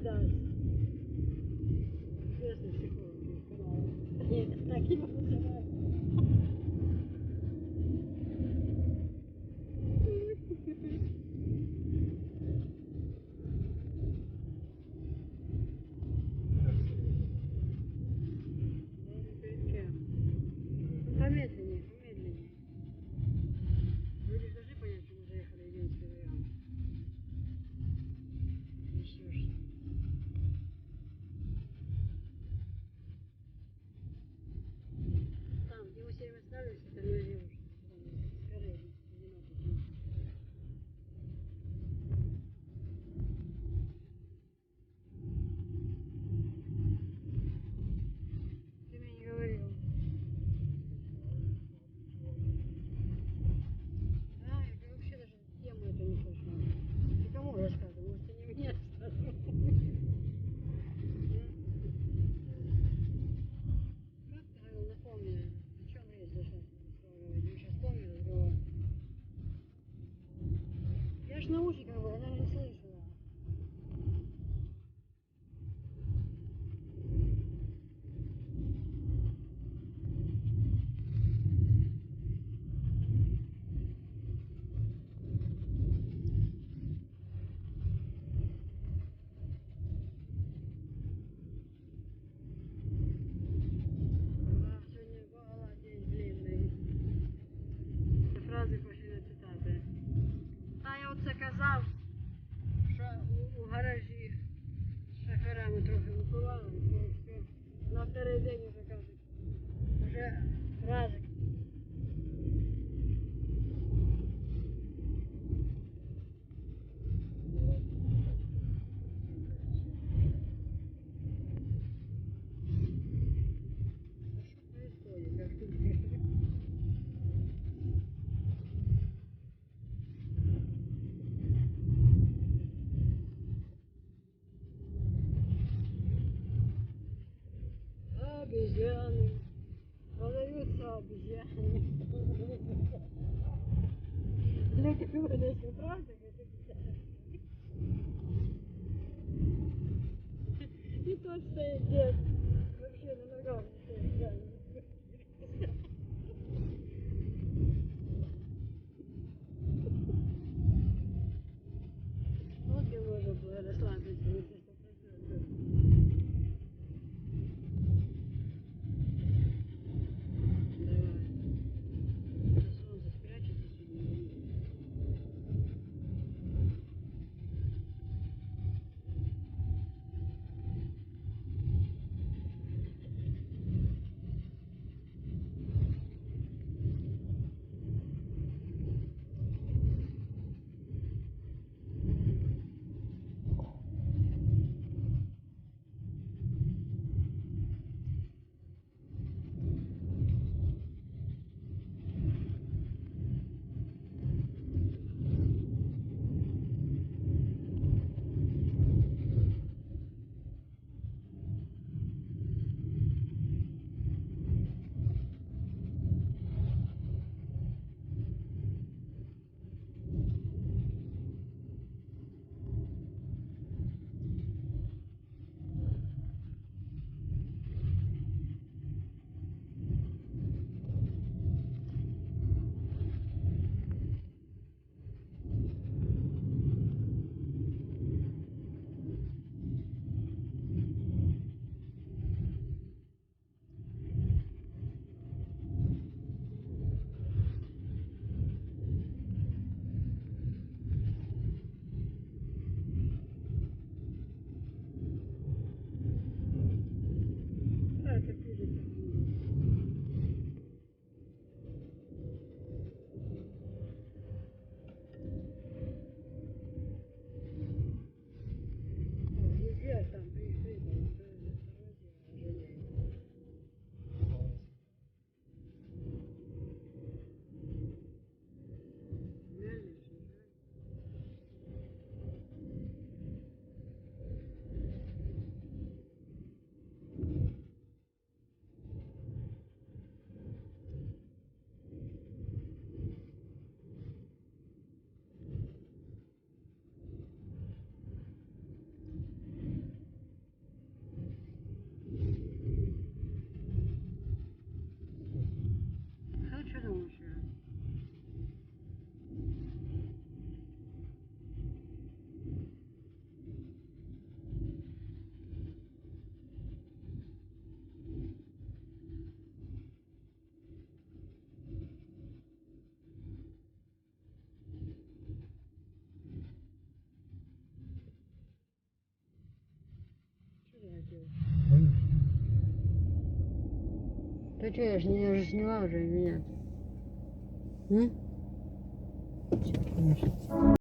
да. Известный психолог. Нет, таким образом. Помедленнее, помедленнее. Люди должны понять, что мы заехали в Ленинский район. Несешь. Там, где мы все время останавливались, это мы девушки. Скорее, одинокие. Ты мне не говорил. Да, я вообще даже тему эту не слышала. Никому рассказываю, может, и не мне рассказываю. Как ты говорил, напомни, о чем речь зашла? Мы сейчас помню разговор. Я ж наушников был, она не слышала. Да, сегодня была день длинный. Фрази пошли на цитати. Та я оце казав, що у гаражі шоферами трохи випивали, на второй день вже кажуть, вже фрази. Що происходит? Как ты думаешь? Обезьяны. Продаются обезьяны. Люди говорят, что правда, это обезьяны. И тот стоит дед. Вообще на ногах не стоит, реально. Вот где можно было расслабиться, если 100%. Давай. Это солнце спрячется сегодня. Ты что, я же сняла уже меня. М? Всё, конечно.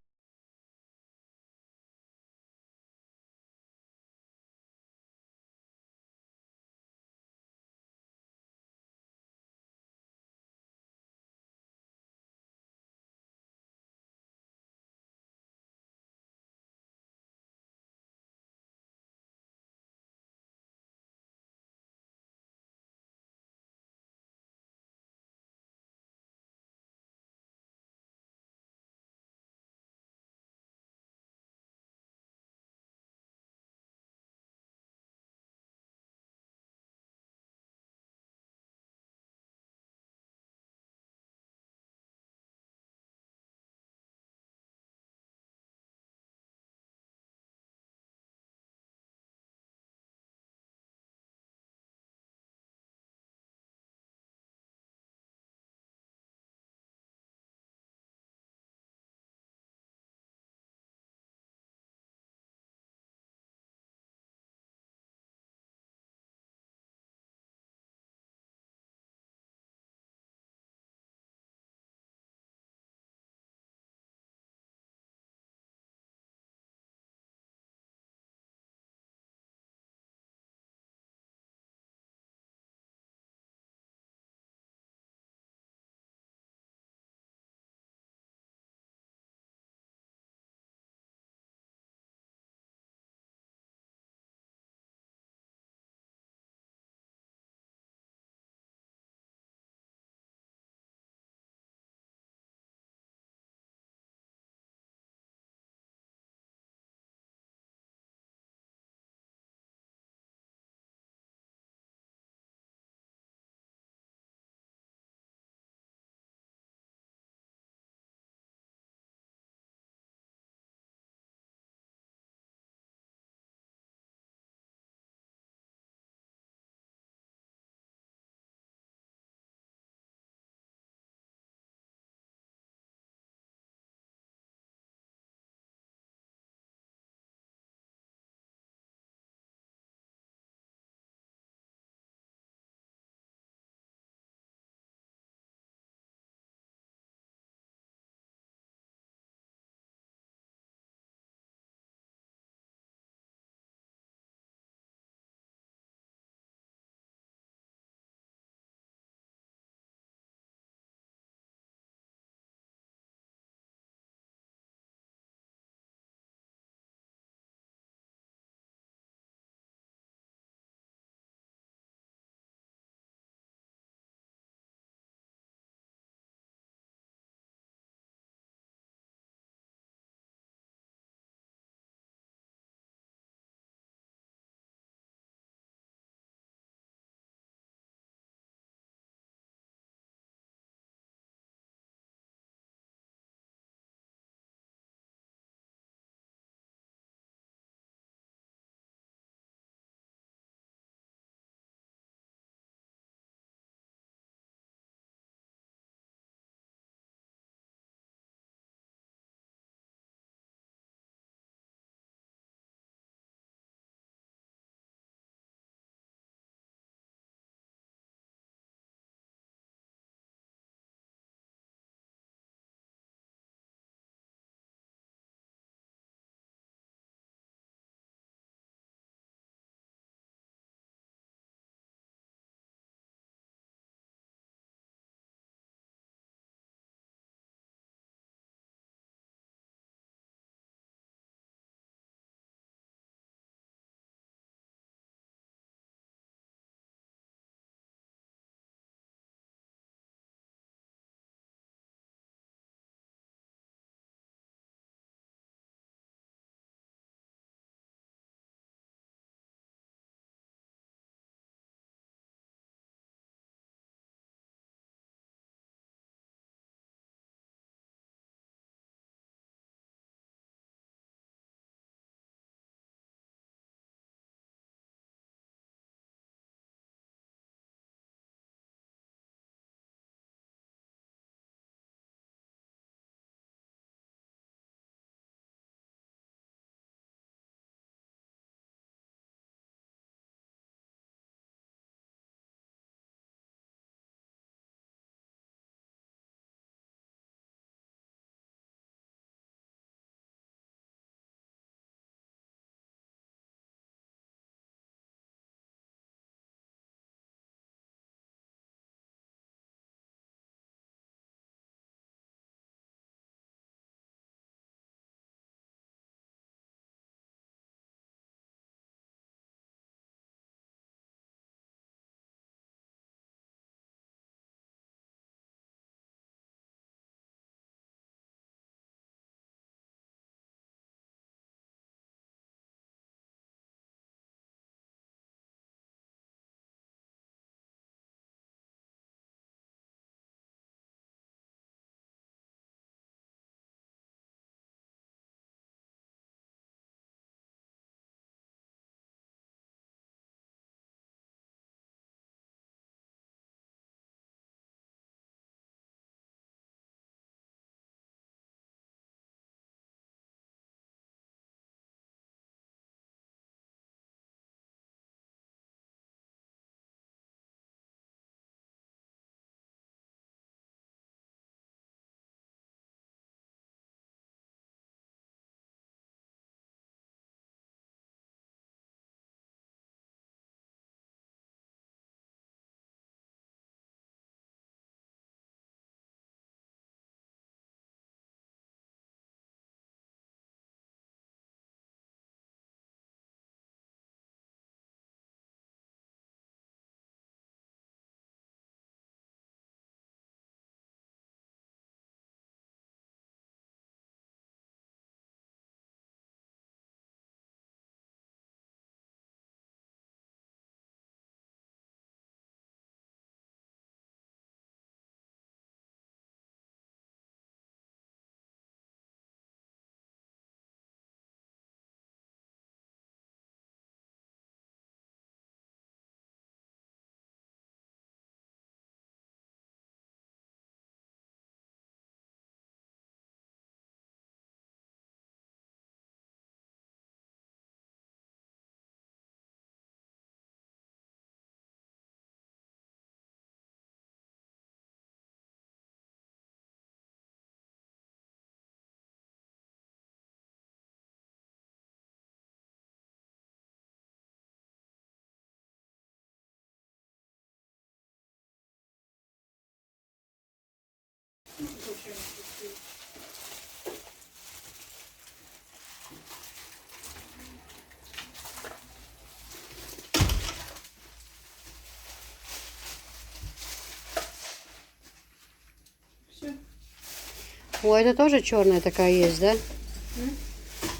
О, это тоже черная такая есть, да?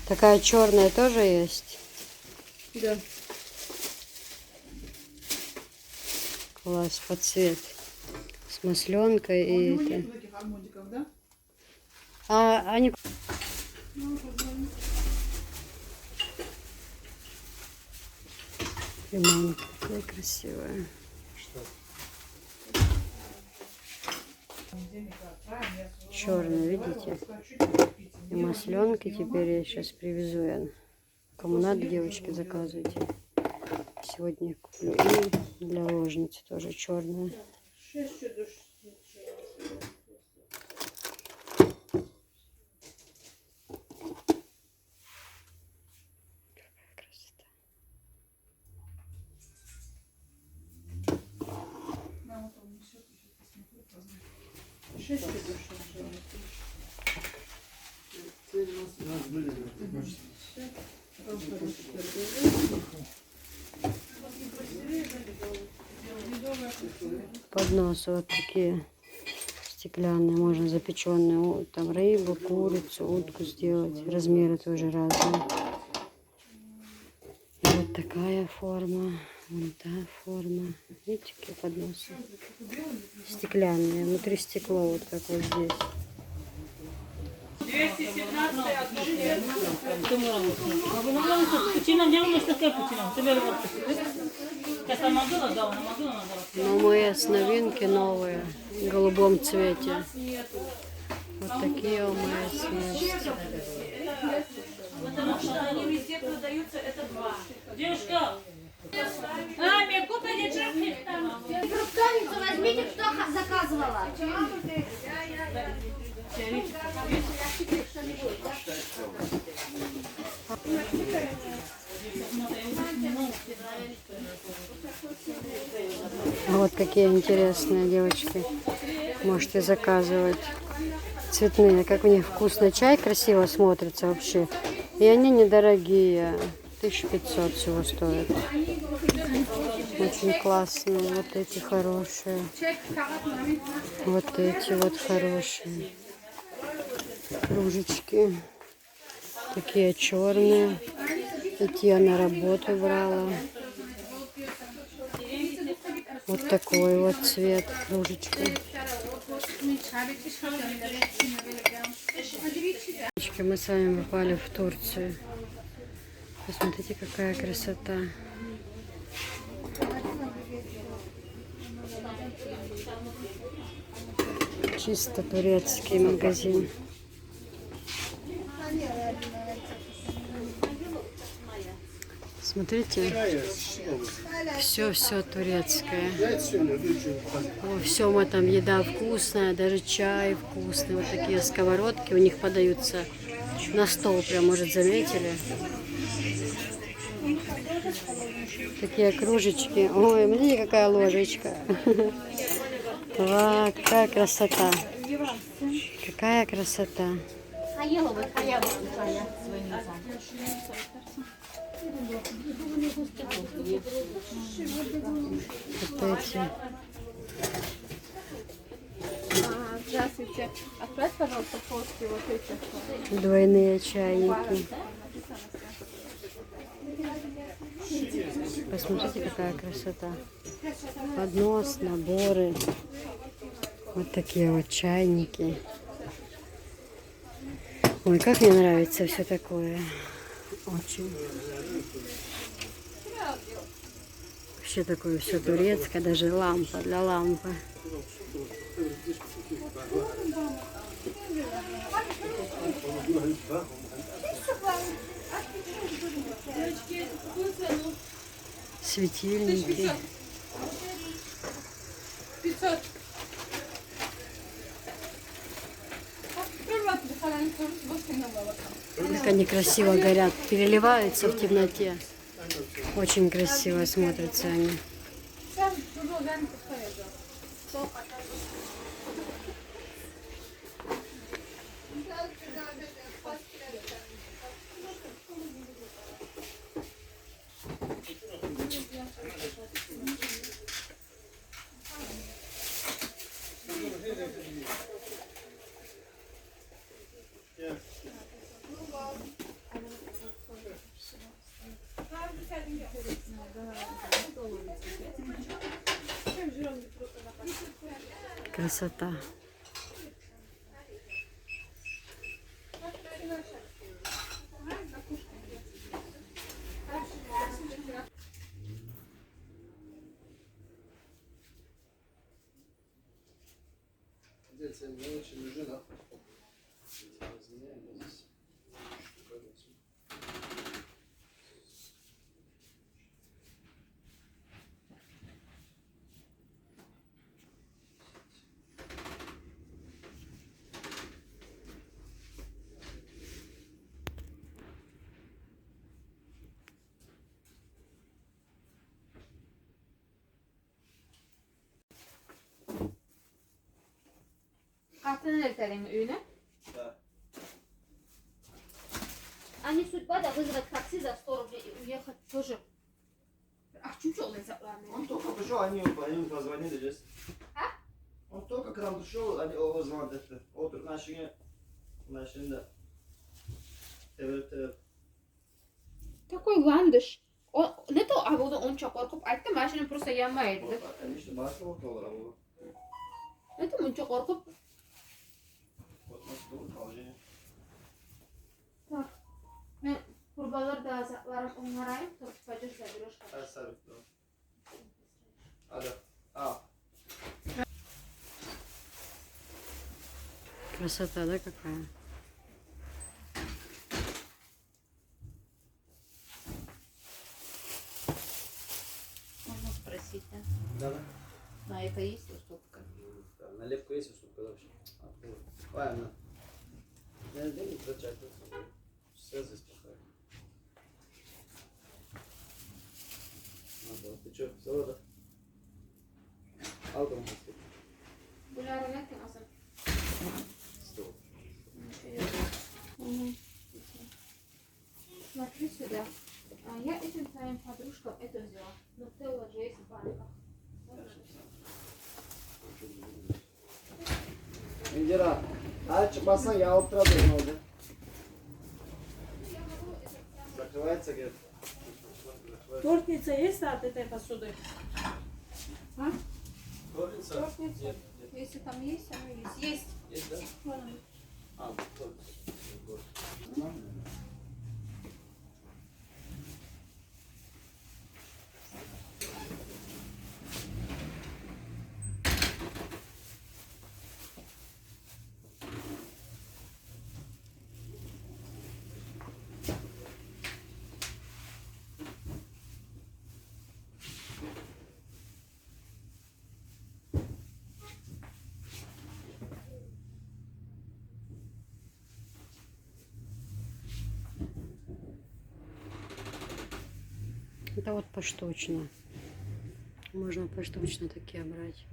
Такая черная тоже есть. Да. Класс, под цвет. С масленкой А у и него это. нет таких армудиков, да? А они... Лимонка такая красивая. Черная, видите? И масленки теперь я сейчас привезу. Я. Кому надо, девочки, заказывайте. Сегодня их куплю. И для ложницы тоже черная. Красота. Подносы вот такие стеклянные, можно запеченную там рыбу, курицу, утку сделать. Размеры тоже разные. И вот такая форма, вон та форма. Видите, какие подносы? Стеклянные, внутри стекло, вот как вот здесь. 217. Но мои новинки новые, в голубом цвете. Вот такие у меня есть. Потому что они везде продаются, это два. Девушка! А, мне купили чехли там. Фруктовицу возьмите, кто заказывала. Вот какие интересные девочки. Можете заказывать. Цветные, как у них вкусный чай, красиво смотрится вообще. И они недорогие. 1500 всего стоят. Очень классные. Вот эти хорошие. Вот эти вот хорошие. Кружечки. Такие черные. Эти я на работу брала. Вот такой вот цвет кружечка. Мы с вами попали в Турцию. Посмотрите, какая красота. Чисто турецкий магазин. Смотрите, все турецкое. Все там еда вкусная, даже чай вкусный. Вот такие сковородки у них подаются на стол, прям, может, заметили. Такие кружечки. Ой, смотрите, какая ложечка. Ва, какая красота. Какая красота. Вот эти. Здравствуйте. Отправь, пожалуйста, фотки вот эти. Двойные чайники. Посмотрите, какая красота. Поднос, наборы. Вот такие вот чайники. Ой, как мне нравится все такое. Очень. Вообще такое все турецкое, даже лампа для лампы. Светильники. 500. Как они красиво горят, переливаются в темноте. Очень красиво смотрятся они. Şimdi Красота. здесь не очень нужно. Altını erteleyin öyle. Да. Они судьба да вызвать такси за 100 рублей и уехать тоже. Ah çünkü oluyor hesaplarını. Он только пришел, они ему позвонили здесь. А? Он только к нам пришел, они его звонят. Otur машине. Evet. Такой ландыш. Ne to abi o da onça korkup ayttı maşını просто yanmaydı. Конечно, başka ortalar ama. Ne to onça korkup. Вот nasıl doğru kalacak. Tak. Ben kurbalar da azaplarım onlarayım. Çok bacır seviyoruz. Оставить. Алло. А. Красота, да, какая? Можно спросить, да? Да. На это есть уступка? Наливка есть уступка вообще? Откуда? Правильно. Я денег трачать. Все здесь плохая. Надо. Ты что, завода? Алком пустить. Bunları ne kınasın? Стол. Смотри сюда. Я этим твоим подружкам это взяла. Нутелла же есть в банках. İndira. Hadi çıkmazsan yağlık duralım orada. Закрывается где-то. Тортница есть от этой посуды? Тортница? Тортница? Нет, нет. Если там есть, оно есть. Есть. Есть, да? А, тортница. Это вот поштучно. Можно поштучно такие брать.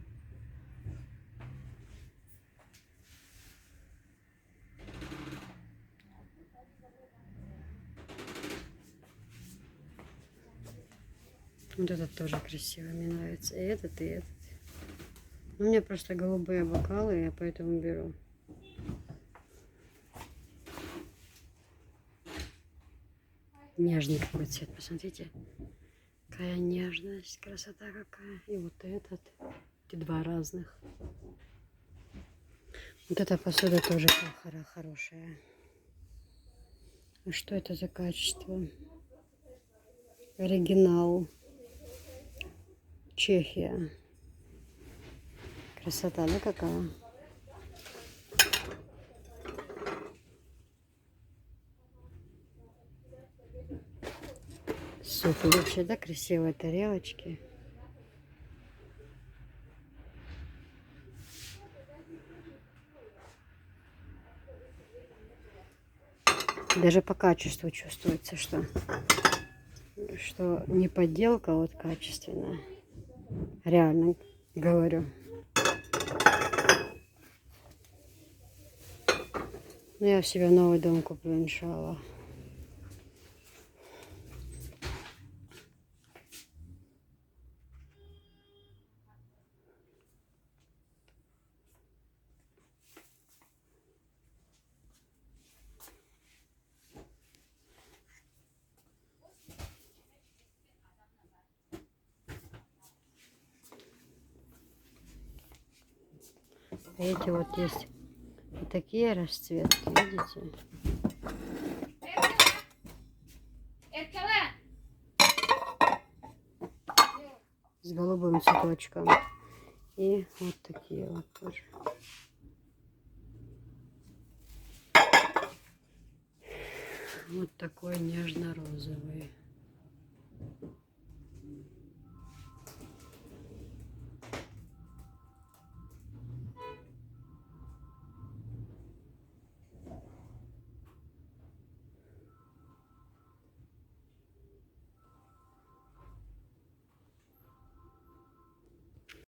Вот этот тоже красивый, мне нравится. И этот, и этот. У меня просто голубые бокалы, я поэтому беру. Нежный какой цвет, посмотрите. Какая нежность, красота какая. И вот этот. Эти два разных. Вот эта посуда тоже хорошая. А что это за качество? Оригинал. Чехия. Красота, да, какая? Супер, вообще, да, красивые тарелочки. Даже по качеству чувствуется, что не подделка, а вот качественная. Реально говорю. Ну, я себе новый дом куплю, иншаллах. Эти вот есть и такие расцветки, видите? Erkele. С голубым цветочком. И вот такие вот тоже. Вот такой нежно-розовый.